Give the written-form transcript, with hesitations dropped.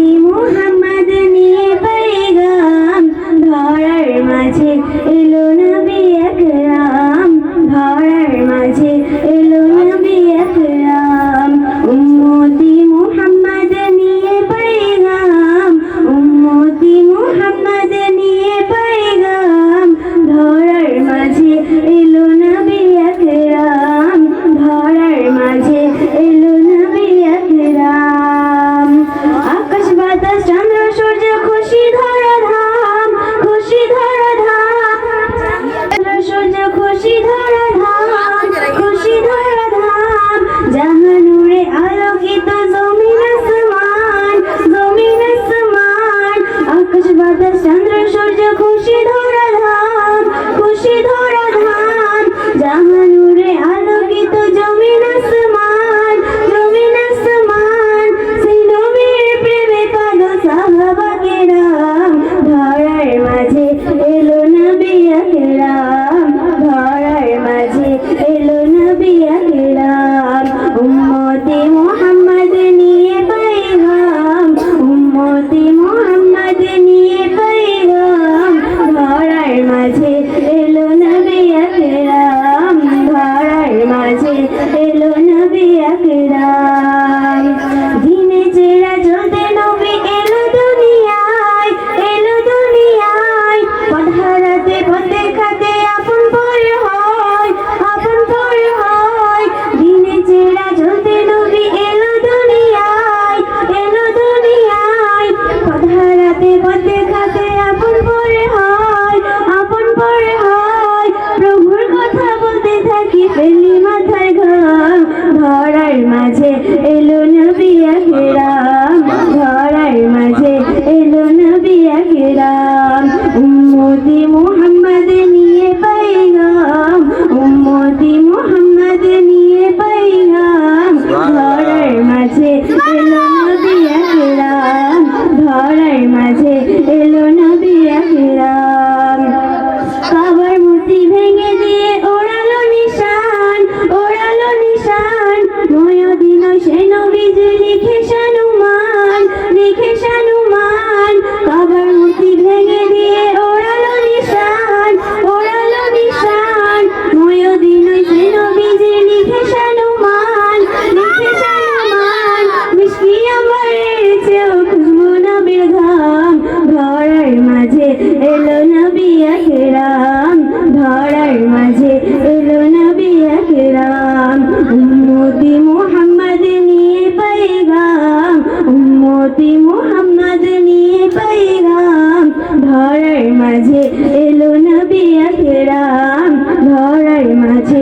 উম্মতি মুহাম্মদ নিয়ে पैगाम ধরার মাঝে এলো নবী আকরাম ধরার মাঝে এলো নবী আকরাম উম্মতি মুহাম্মদ নিয়ে पैगाम উম্মতি মুহাম্মদ নিয়ে पैगाम ধরার মাঝে এলো নবী আকরাম ধরার মাঝে এলো নবী আকরাম আকাশ বাতাস চন্দ্র সূর্য খুশি ধরা ধাম খুশি ধরা ধাম চন্দ্র সূর্য খুশি ধরা ধাম খুশি ধরা ধাম জাহানুরে আলোকিত জমিন আসমান আকাশ বাতাস চন্দ্র সূর্য খুশি ধরা ধাম খুশি ধরা ধাম জাহানুরে আলোকিত জমিন আসমান সেই নবীর প্রেমে পাগল সাহাবা কেরাম ধরার মাঝে এলো নবী আকরাম ধরার মাঝে এলো নবী আকরাম উম্মতি মুহাম্মদ নিয়ে पैगाम উম্মতি মুহাম্মদ নিয়ে पैगाम ধরার মাঝে এলো নবী আকরাম ধরার মাঝে এলো নবী আকরাম দিনে চেরা চলতে নবী এলো দুনিয়ায় পথহারাতে পথে খাতে আপন পর হয় দিনে চেরা চলতে নবী এলো দুনিয়ায় পথহারাতে পথে খাতে আপন পর হয় প্রভুর কথা বলতে থাকি ফেলি মাথায় ঘাম ধরার মাঝে এলো নবী আকরাম ধরার মাঝে এলো নবী আকরাম উম্মতি মুহাম্মদ নিয়ে पैगाम উম্মতি মুহাম্মদ নিয়ে पैगाम ধরার মাঝে এলো নবী আকরাম ধরার মাঝে এলো নবী আকরাম কাবার মূর্তি ভেঙে দিয়ে ওড়ালো নিশান ময়দিন সে নবীজি লিখে সানুমান কাবার মূর্তি ভেঙে দিয়ে ওড়ালো নিশান ময়দিন সে নবীজি লিখে সানুমান মিষ্টি আমরের চেয়েও খুশবু নবীর ঘাম ধরার মাঝে এলো নবী আকরাম ধরার মাঝে এলো নবী আকরাম উম্মতি মুহাম্মদ নিয়ে पैगाम উম্মতি মুহাম্মদ নিয়ে पैगाम ধরার মাঝে এলো নবী আকরাম ধরার মাঝে